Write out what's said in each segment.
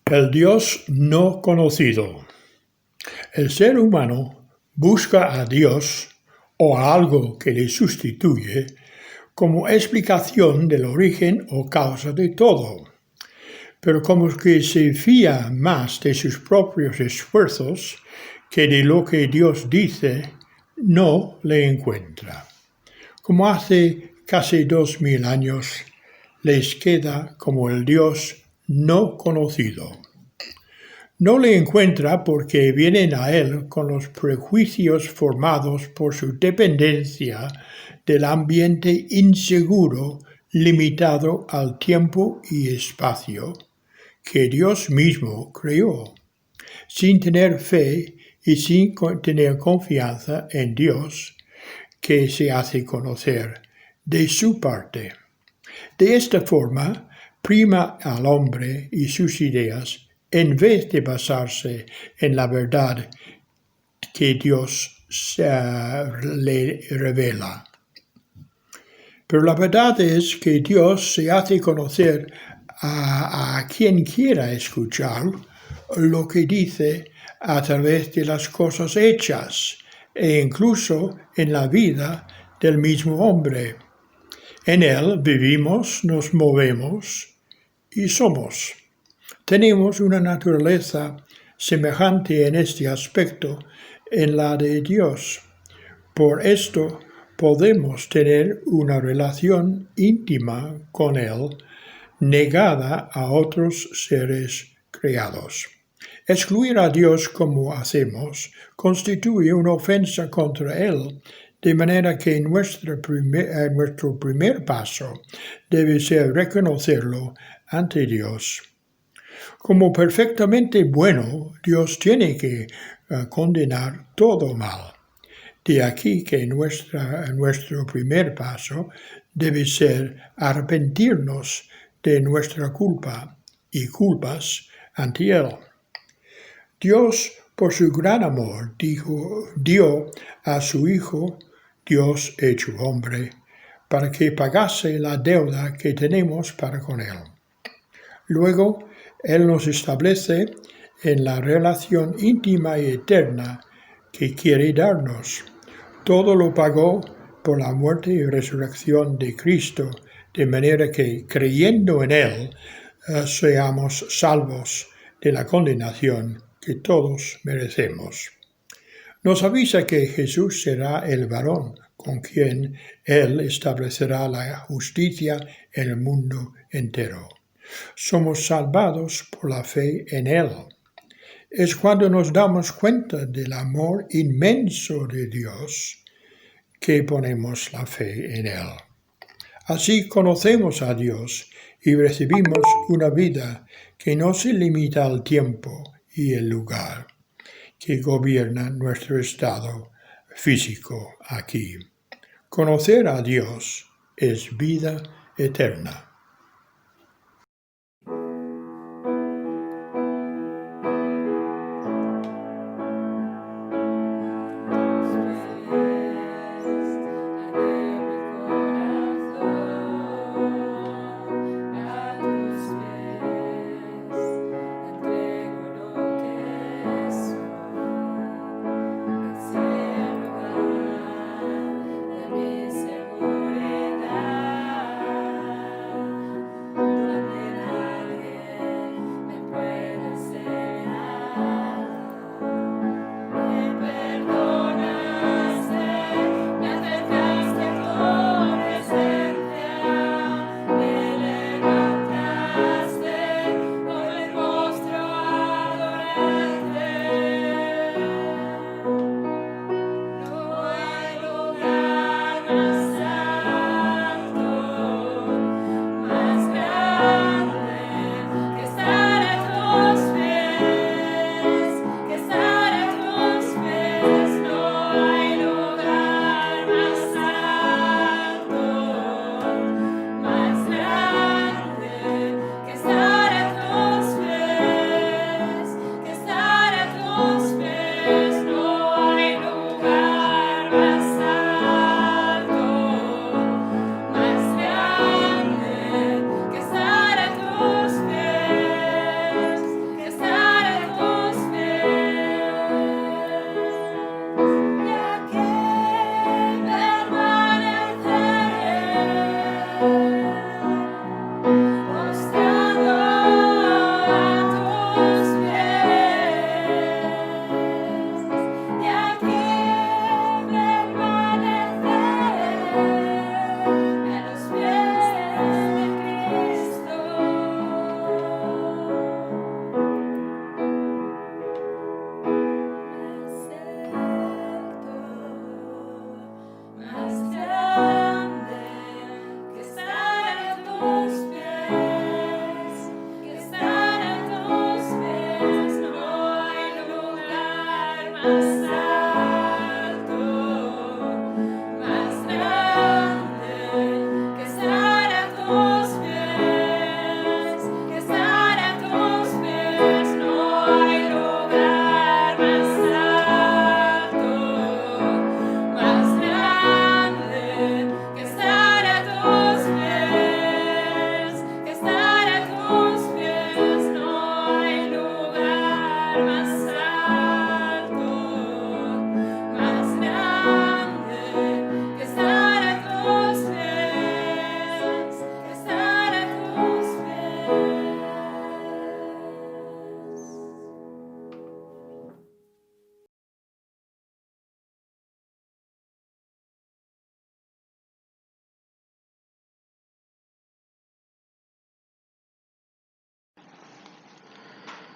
El Dios no conocido. El ser humano busca a Dios o a algo que le sustituye como explicación del origen o causa de todo, pero como que se fía más de sus propios esfuerzos que de lo que Dios dice, no le encuentra. Como hace casi 2000 años, les queda como el Dios no conocido. No le encuentra porque vienen a él con los prejuicios formados por su dependencia del ambiente inseguro limitado al tiempo y espacio que Dios mismo creó, sin tener fe y sin tener confianza en Dios, que se hace conocer de su parte. De esta forma, prima al hombre y sus ideas en vez de basarse en la verdad que Dios le revela. Pero la verdad es que Dios se hace conocer a quien quiera escuchar lo que dice a través de las cosas hechas e incluso en la vida del mismo hombre. En él vivimos, nos movemos y somos. Tenemos una naturaleza semejante en este aspecto en la de Dios. Por esto podemos tener una relación íntima con Él, negada a otros seres creados. Excluir a Dios como hacemos constituye una ofensa contra Él, de manera que nuestro primer paso debe ser reconocerlo ante Dios. Como perfectamente bueno, Dios tiene que condenar todo mal. De aquí que nuestro primer paso debe ser arrepentirnos de nuestra culpa y culpas ante Él. Dios, por su gran amor, dio a su Hijo, Dios hecho hombre, para que pagase la deuda que tenemos para con Él. Luego, Él nos establece en la relación íntima y eterna que quiere darnos. Todo lo pagó por la muerte y resurrección de Cristo, de manera que, creyendo en Él, seamos salvos de la condenación que todos merecemos. Nos avisa que Jesús será el varón con quien Él establecerá la justicia en el mundo entero. Somos salvados por la fe en Él. Es cuando nos damos cuenta del amor inmenso de Dios que ponemos la fe en Él. Así conocemos a Dios y recibimos una vida que no se limita al tiempo y el lugar que gobierna nuestro estado físico aquí. Conocer a Dios es vida eterna.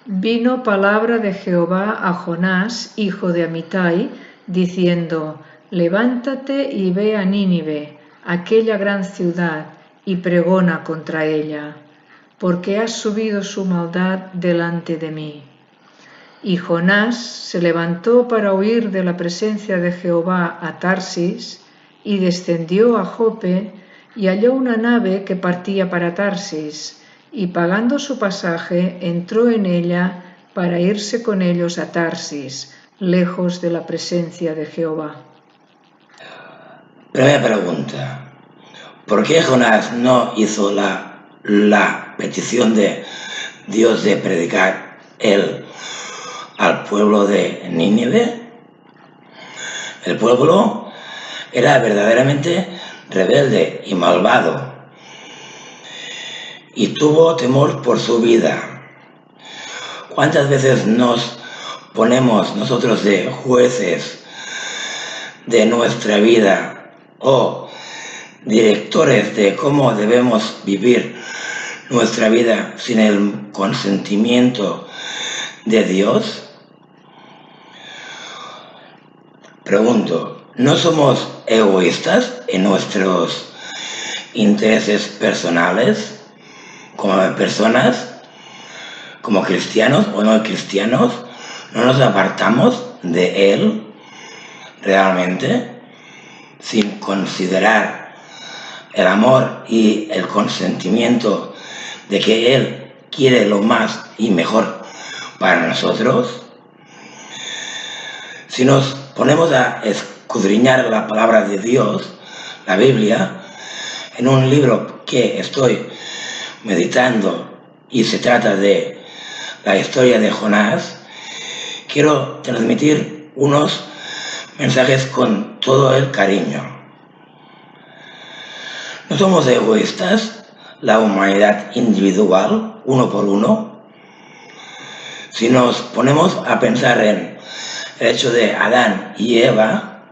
Vino palabra de Jehová a Jonás, hijo de Amitai, diciendo: Levántate y ve a Nínive, aquella gran ciudad, y pregona contra ella, porque ha subido su maldad delante de mí. Y Jonás se levantó para huir de la presencia de Jehová a Tarsis, y descendió a Jope, y halló una nave que partía para Tarsis, y pagando su pasaje entró en ella para irse con ellos a Tarsis, lejos de la presencia de Jehová. Primera pregunta. ¿Por qué Jonás no hizo la petición de Dios de predicar él al pueblo de Nínive? El pueblo era verdaderamente rebelde y malvado y tuvo temor por su vida. ¿Cuántas veces nos ponemos nosotros de jueces de nuestra vida o directores de cómo debemos vivir nuestra vida sin el consentimiento de Dios? Pregunto, ¿no somos egoístas en nuestros intereses personales como personas, como cristianos o no cristianos? ¿No nos apartamos de Él realmente sin considerar el amor y el consentimiento de que Él quiere lo más y mejor para nosotros? Si nos ponemos a escudriñar la palabra de Dios, la Biblia, en un libro que estoy meditando y se trata de la historia de Jonás, quiero transmitir unos mensajes con todo el cariño. ¿No somos egoístas, la humanidad individual, uno por uno? Si nos ponemos a pensar en el hecho de Adán y Eva,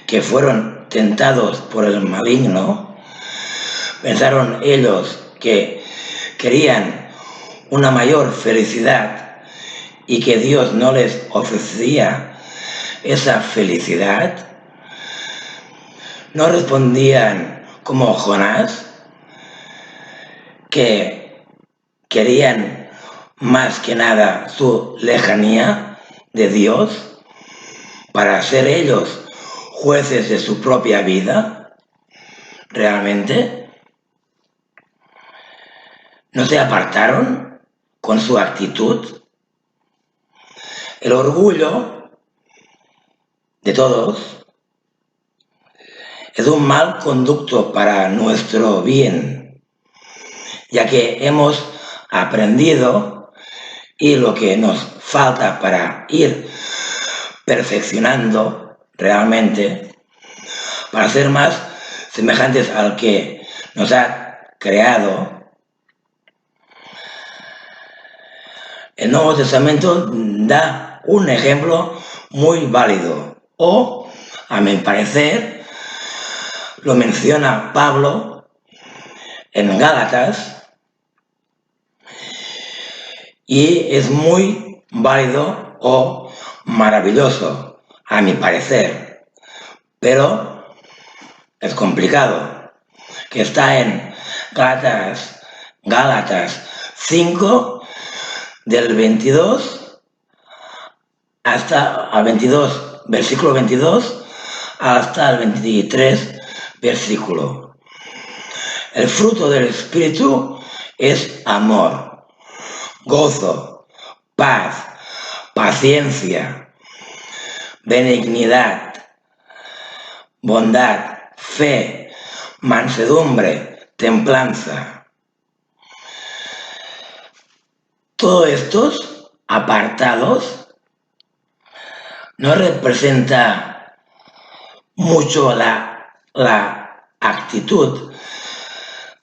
que fueron tentados por el maligno, pensaron ellos que querían una mayor felicidad y que Dios no les ofrecía esa felicidad. No respondían como Jonás, que querían más que nada su lejanía de Dios para ser ellos jueces de su propia vida. ¿Realmente no se apartaron con su actitud? El orgullo de todos es un mal conducto para nuestro bien, ya que hemos aprendido y lo que nos falta para ir perfeccionando realmente, para ser más semejantes al que nos ha creado. El Nuevo Testamento da un ejemplo muy válido, o, a mi parecer, lo menciona Pablo en Gálatas, y es muy válido o maravilloso, a mi parecer, pero es complicado, que está en Gálatas 5, del 22 hasta el 22, versículo 22, hasta el 23, versículo. El fruto del Espíritu es amor, gozo, paz, paciencia, benignidad, bondad, fe, mansedumbre, templanza. Todos estos apartados no representa mucho la actitud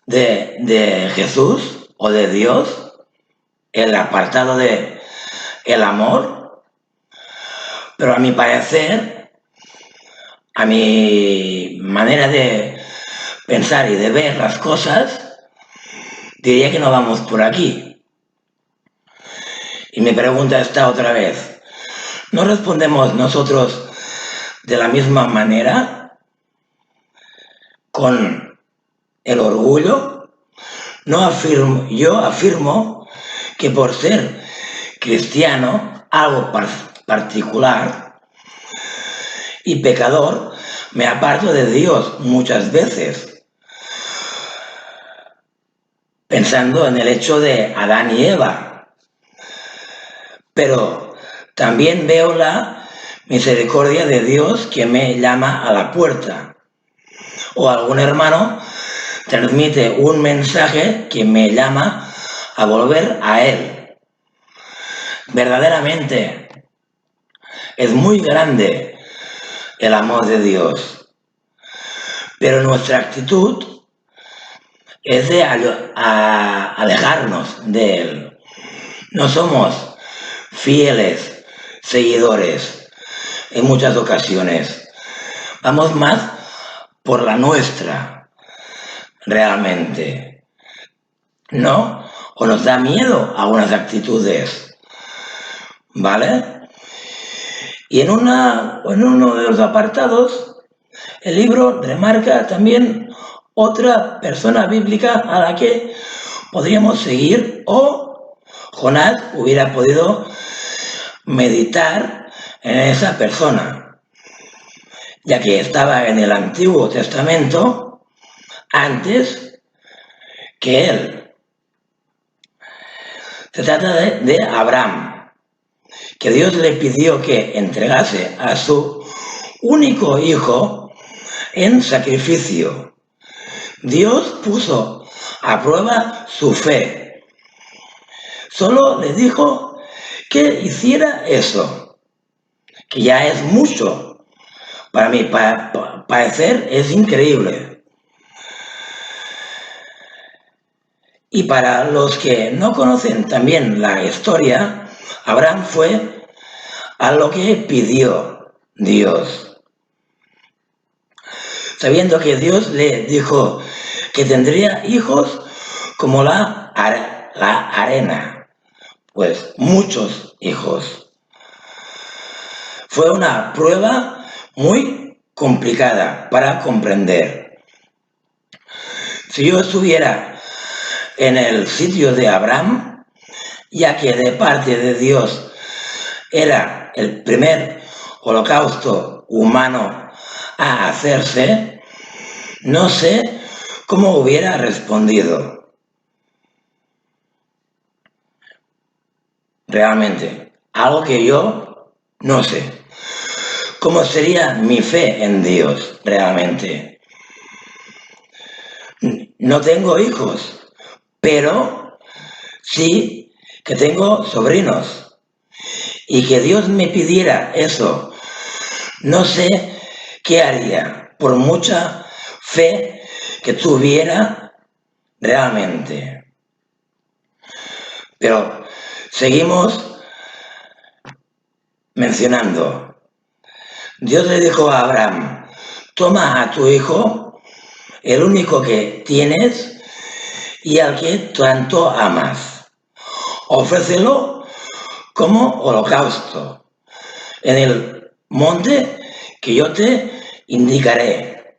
de Jesús o de Dios, el apartado de el amor, pero a mi parecer, a mi manera de pensar y de ver las cosas, diría que no vamos por aquí. Y mi pregunta está otra vez, ¿no respondemos nosotros de la misma manera con el orgullo? Yo afirmo que por ser cristiano, algo particular y pecador, me aparto de Dios muchas veces, pensando en el hecho de Adán y Eva. Pero también veo la misericordia de Dios que me llama a la puerta. O algún hermano transmite un mensaje que me llama a volver a Él. Verdaderamente es muy grande el amor de Dios, pero nuestra actitud es de alejarnos de Él. No somos fieles seguidores en muchas ocasiones. Vamos más por la nuestra, realmente. ¿No? O nos da miedo algunas actitudes. ¿Vale? Y en uno de los apartados, el libro remarca también otra persona bíblica a la que podríamos seguir, o Jonás hubiera podido meditar en esa persona, ya que estaba en el Antiguo Testamento antes que él. Se trata de Abraham, que Dios le pidió que entregase a su único hijo en sacrificio. Dios puso a prueba su fe. Solo le dijo que hiciera eso, que ya es mucho. Para mi parecer es increíble. Y para los que no conocen también la historia, Abraham fue a lo que pidió Dios. Sabiendo que Dios le dijo que tendría hijos como la arena, pues muchos hijos. Fue una prueba muy complicada para comprender. Si yo estuviera en el sitio de Abraham, ya que de parte de Dios era el primer holocausto humano a hacerse, no sé cómo hubiera respondido. Realmente, algo que yo no sé. ¿Cómo sería mi fe en Dios realmente? No tengo hijos, pero sí que tengo sobrinos. Y que Dios me pidiera eso, no sé qué haría, por mucha fe que tuviera realmente. Pero seguimos mencionando. Dios le dijo a Abraham, toma a tu hijo, el único que tienes y al que tanto amas. Ofrécelo como holocausto en el monte que yo te indicaré.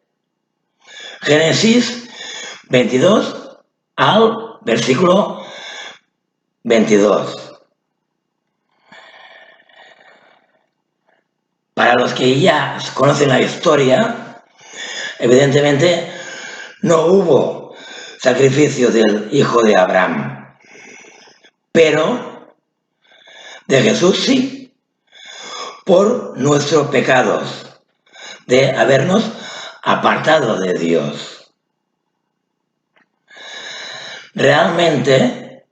Génesis 22 al versículo 22. Para los que ya conocen la historia, evidentemente no hubo sacrificio del hijo de Abraham, pero de Jesús sí, por nuestros pecados, de habernos apartado de Dios. Realmente,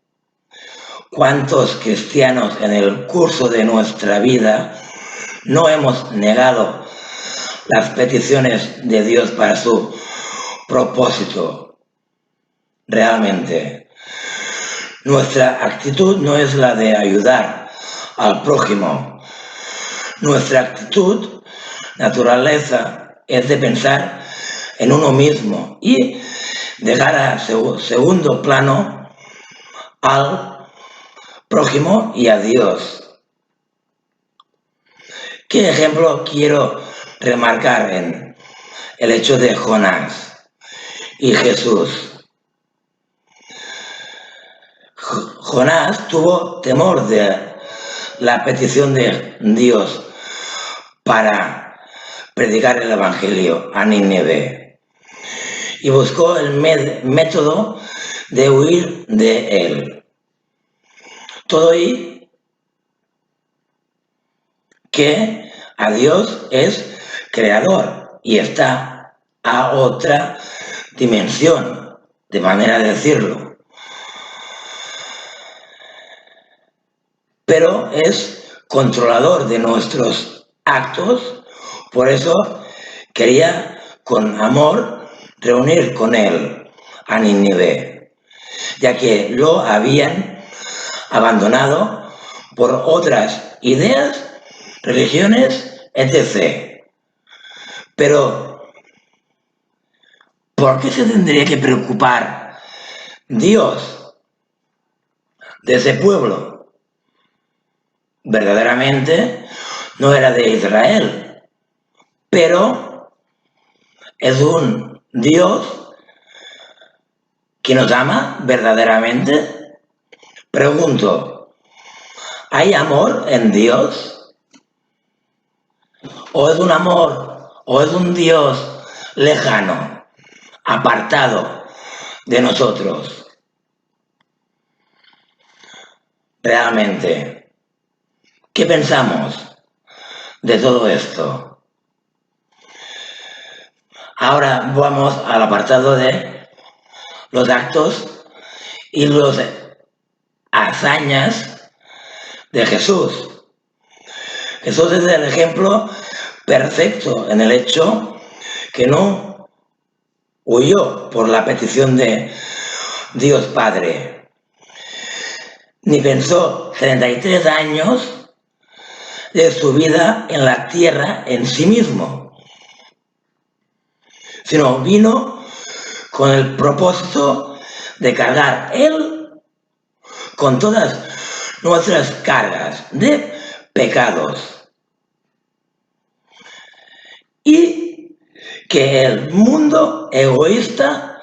¿cuántos cristianos en el curso de nuestra vida no hemos negado las peticiones de Dios para su propósito? Realmente, nuestra actitud no es la de ayudar al prójimo. Nuestra actitud, naturaleza, es de pensar en uno mismo y dejar a segundo plano al prójimo y a Dios. ¿Qué ejemplo quiero remarcar en el hecho de Jonás y Jesús? Jonás tuvo temor de la petición de Dios para predicar el Evangelio a Nínive y buscó el método de huir de él. Todo y que a Dios es creador y está a otra dimensión, de manera de decirlo. Pero es controlador de nuestros actos, por eso quería con amor reunir con él a Nínive, ya que lo habían abandonado por otras ideas, religiones, etc. Pero, ¿por qué se tendría que preocupar Dios de ese pueblo? Verdaderamente no era de Israel, pero es un Dios que nos ama verdaderamente. Pregunto, ¿hay amor en Dios? ¿O es un amor, o es un Dios lejano, apartado de nosotros? Realmente, ¿qué pensamos de todo esto? Ahora vamos al apartado de los actos y las hazañas de Jesús. Jesús es el ejemplo perfecto en el hecho que no huyó por la petición de Dios Padre, ni pensó 33 años de su vida en la tierra en sí mismo, sino vino con el propósito de cargar Él con todas nuestras cargas de pecados y que el mundo egoísta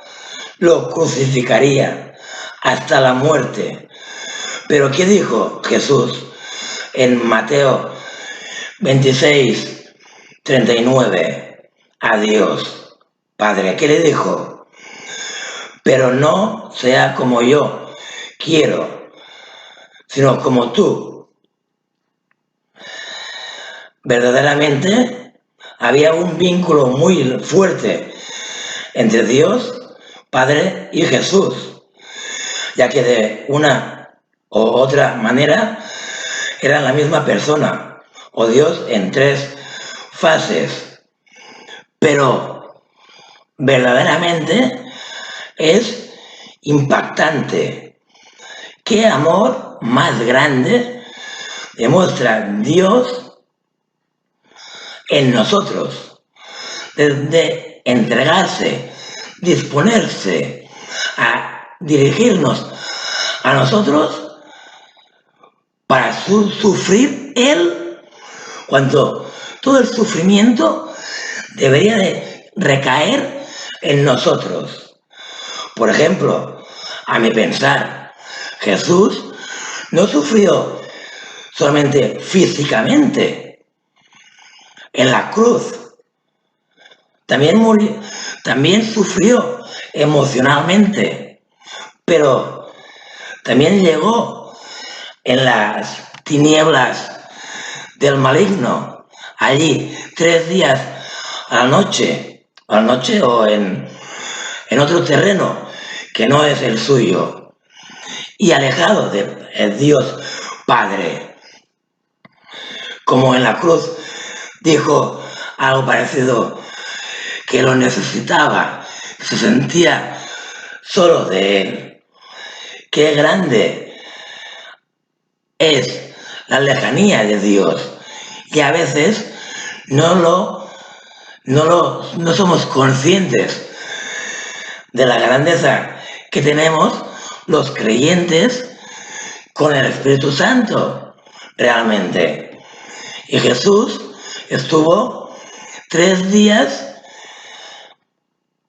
lo crucificaría hasta la muerte. Pero ¿qué dijo Jesús en Mateo 26, 39? A Dios Padre, ¿qué le dijo? Pero no sea como yo quiero, sino como tú. Verdaderamente había un vínculo muy fuerte entre Dios Padre y Jesús, ya que de una u otra manera eran la misma persona, o Dios en tres fases. Pero verdaderamente es impactante. ¿Qué amor más grande demuestra Dios en nosotros? De entregarse, disponerse a dirigirnos a nosotros para sufrir Él, cuando todo el sufrimiento debería de recaer en nosotros. Por ejemplo, a mi pensar, Jesús no sufrió solamente físicamente en la cruz, también murió, también sufrió emocionalmente, pero también llegó en las tinieblas del maligno, allí 3 días a la noche o en otro terreno que no es el suyo, y alejado de Dios Padre. Como en la cruz dijo algo parecido, que lo necesitaba, se sentía solo de Él. Qué grande es la lejanía de Dios, y a veces no somos conscientes de la grandeza que tenemos los creyentes con el Espíritu Santo, realmente. Y Jesús estuvo 3 días,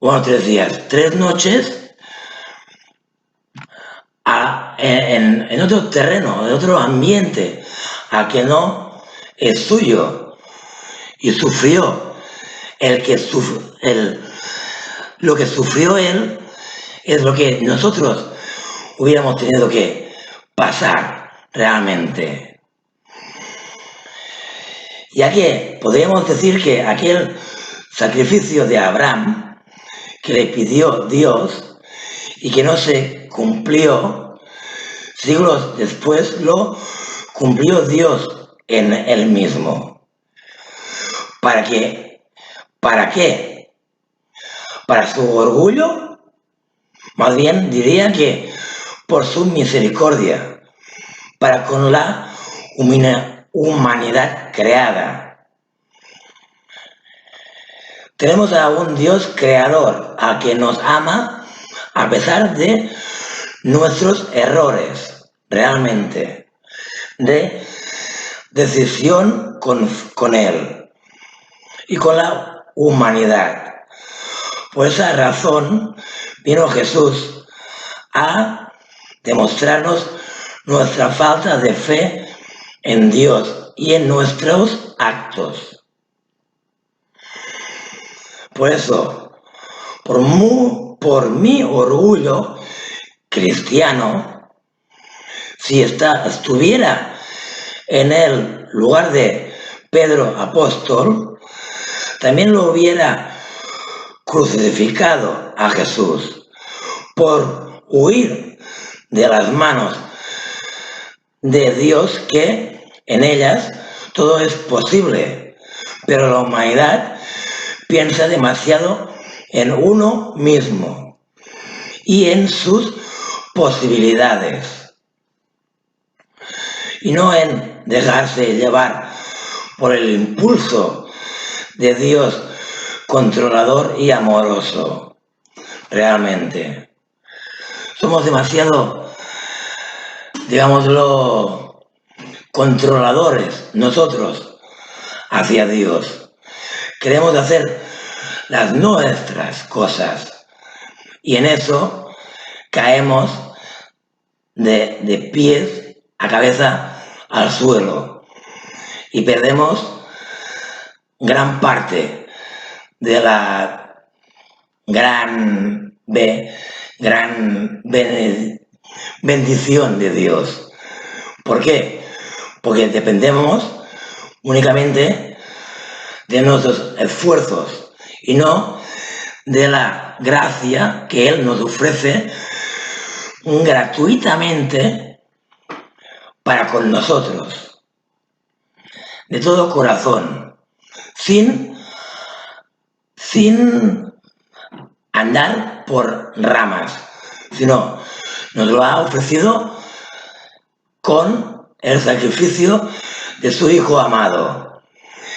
3 noches en otro terreno, en otro ambiente, a que no es suyo. Y sufrió. Lo que sufrió él es lo que nosotros hubiéramos tenido que pasar realmente. Ya que podríamos decir que aquel sacrificio de Abraham que le pidió Dios y que no se cumplió, siglos después lo cumplió Dios en él mismo. ¿Para qué? ¿Para qué? ¿Para su orgullo? Más bien diría que por su misericordia, para con la humanidad creada. Tenemos a un Dios creador, a que nos ama a pesar de nuestros errores, realmente, de decisión con Él y con la humanidad. Por esa razón vino Jesús a demostrarnos nuestra falta de fe en Dios y en nuestros actos. Por eso, por mi orgullo cristiano, si estuviera en el lugar de Pedro apóstol, también lo hubiera crucificado a Jesús por huir de las manos de Dios, que en ellas todo es posible, pero la humanidad piensa demasiado en uno mismo y en sus posibilidades, y no en dejarse llevar por el impulso de Dios controlador y amoroso. Realmente somos demasiado, digámoslo, controladores nosotros hacia Dios. Queremos hacer las nuestras cosas y en eso caemos de pies a cabeza al suelo y perdemos gran parte de la gran bendición de Dios. ¿Por qué? Porque dependemos únicamente de nuestros esfuerzos y no de la gracia que Él nos ofrece gratuitamente para con nosotros, de todo corazón, sin andar por ramas, sino nos lo ha ofrecido con el sacrificio de su Hijo amado,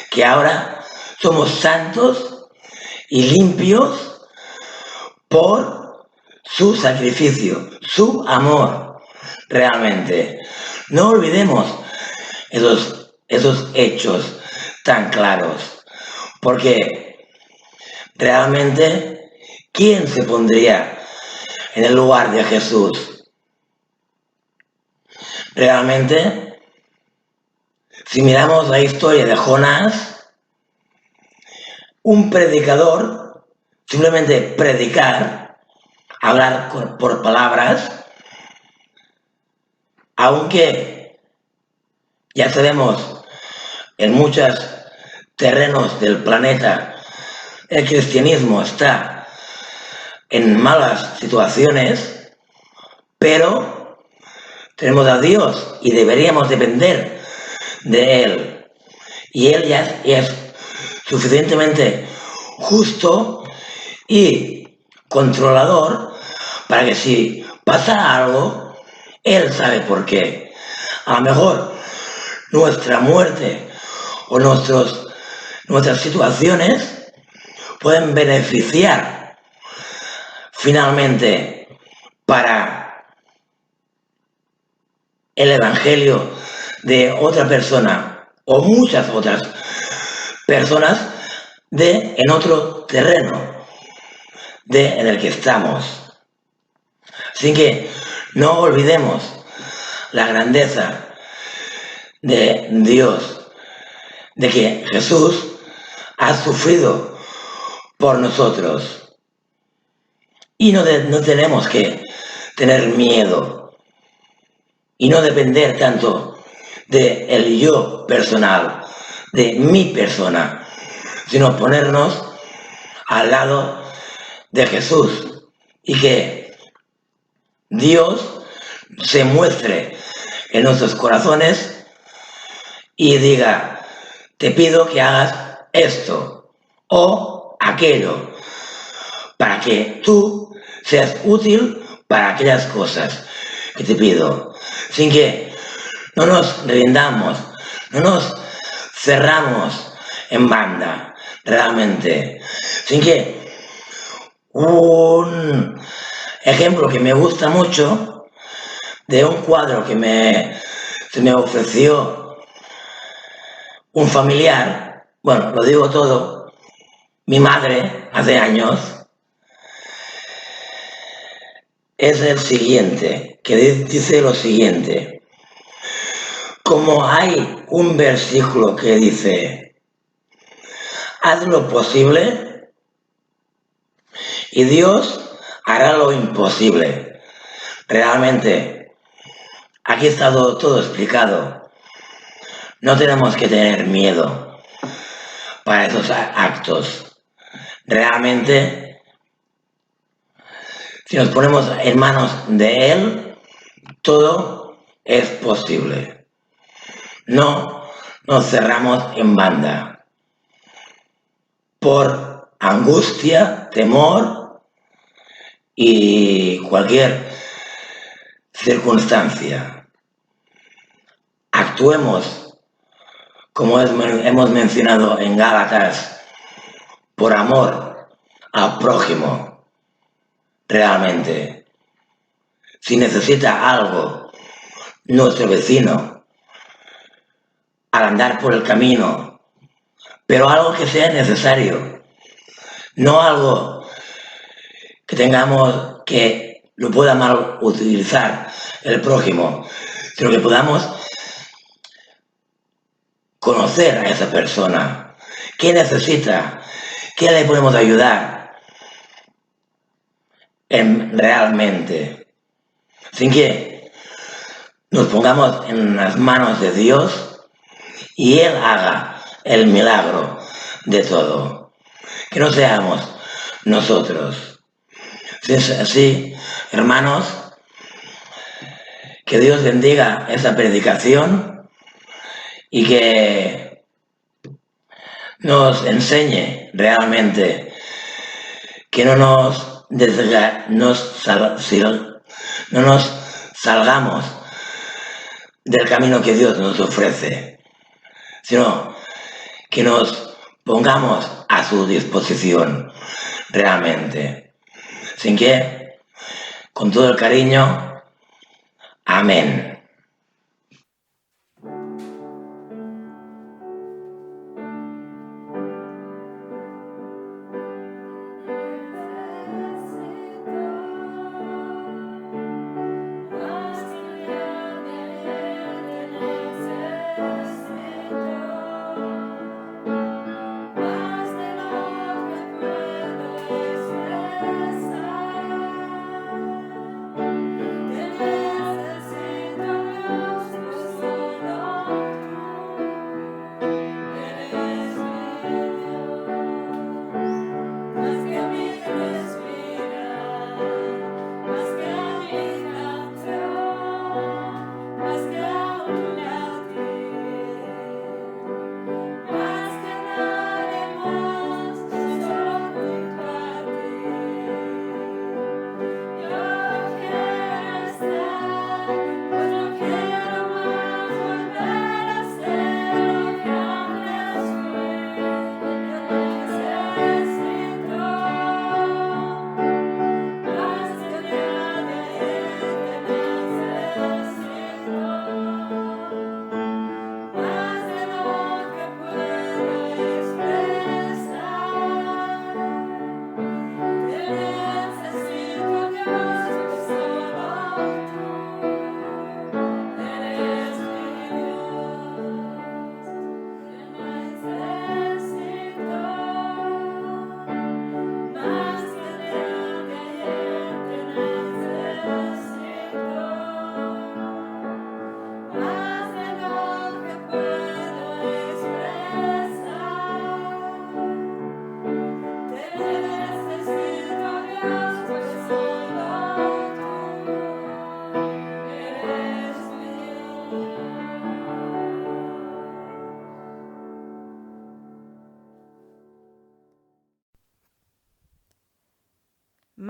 que ahora somos santos y limpios por su sacrificio, su amor, realmente. No olvidemos esos hechos tan claros, porque realmente, ¿quién se pondría en el lugar de Jesús? Realmente, si miramos la historia de Jonás, un predicador, simplemente predicar, hablar por palabras, aunque ya sabemos en muchos terrenos del planeta el cristianismo está en malas situaciones, pero tenemos a Dios y deberíamos depender de Él. Y Él ya es suficientemente justo y controlador para que si pasa algo, Él sabe por qué. A lo mejor nuestra muerte o nuestras situaciones pueden beneficiar finalmente para el evangelio de otra persona o muchas otras personas en otro terreno en el que estamos. Así que no olvidemos la grandeza de Dios, de que Jesús ha sufrido por nosotros. Y no tenemos que tener miedo y no depender tanto del yo personal, de mi persona, sino ponernos al lado de Jesús y que Dios se muestre en nuestros corazones y diga, te pido que hagas esto o aquello, para que tú seas útil para aquellas cosas que te pido, sin que no nos rindamos, no nos cerramos en banda, realmente, sin que un ejemplo que me gusta mucho de un cuadro que se me ofreció un familiar, bueno, lo digo todo, mi madre hace años, es el siguiente, que dice lo siguiente. Como hay un versículo que dice, haz lo posible y Dios hará lo imposible. Realmente, aquí está todo explicado. No tenemos que tener miedo para esos actos. Realmente, si nos ponemos en manos de Él, todo es posible. No nos cerramos en banda por angustia, temor y cualquier circunstancia. Actuemos, como hemos mencionado en Gálatas, por amor al prójimo, realmente. Si necesita algo nuestro vecino al andar por el camino, pero algo que sea necesario, no algo que tengamos que lo pueda mal utilizar el prójimo, sino que podamos conocer a esa persona, qué necesita, qué le podemos ayudar realmente, sin que nos pongamos en las manos de Dios y Él haga el milagro de todo, que no seamos nosotros. Si es así, hermanos, que Dios bendiga esa predicación y que nos enseñe realmente que no nos salgamos del camino que Dios nos ofrece, sino que nos pongamos a su disposición realmente. Sin que, con todo el cariño, amén.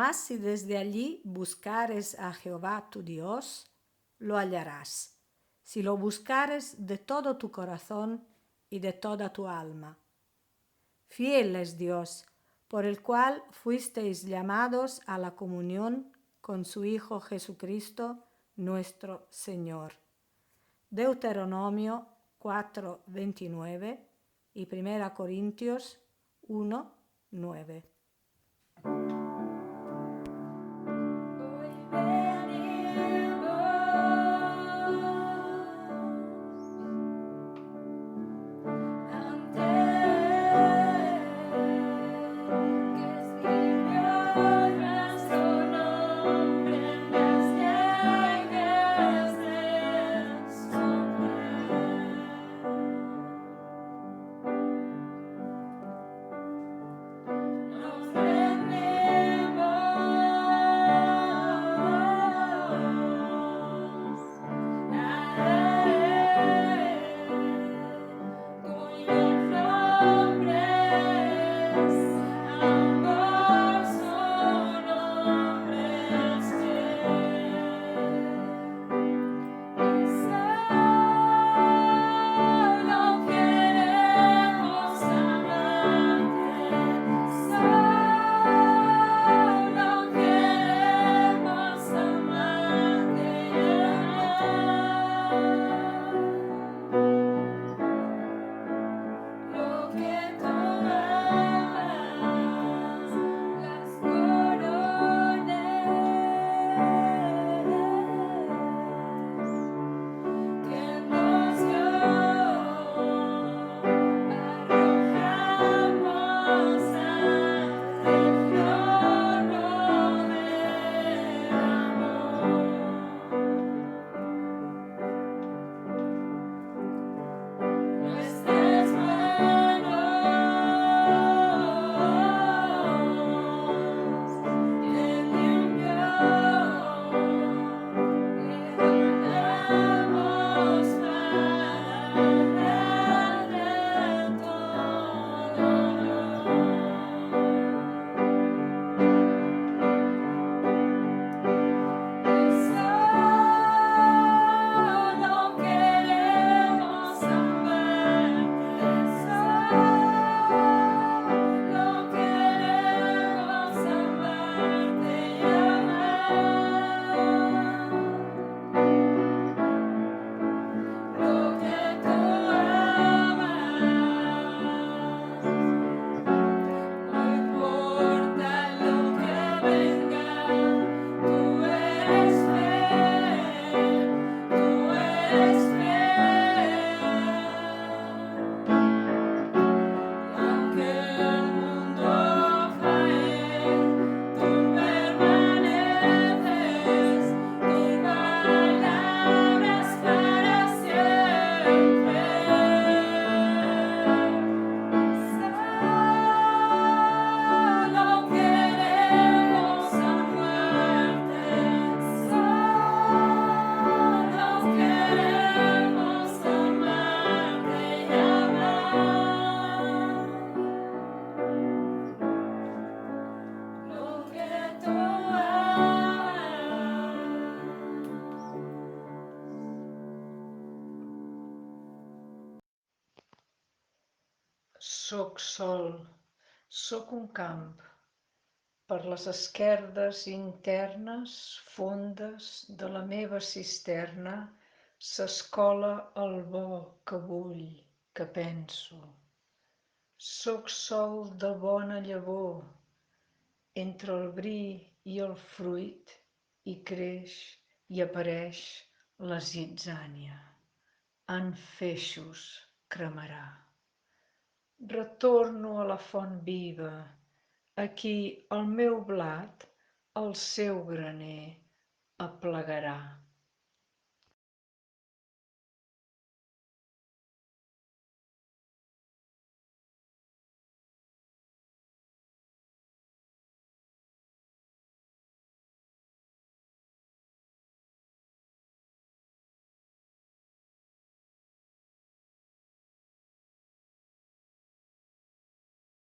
Mas si desde allí buscares a Jehová tu Dios, lo hallarás, si lo buscares de todo tu corazón y de toda tu alma. Fiel es Dios, por el cual fuisteis llamados a la comunión con su Hijo Jesucristo, nuestro Señor. Deuteronomio 4:29 y 1 Corintios 1:9. Soc sol, soc un camp. Per les esquerdes internes fondes de la meva cisterna s'escola el bo que vull, que penso. Soc sol de bona llavor, entre el bri i el fruit hi creix i apareix la zitzània. En feixos cremarà. Retorno a la font viva, aquí el meu blat el seu graner aplegarà.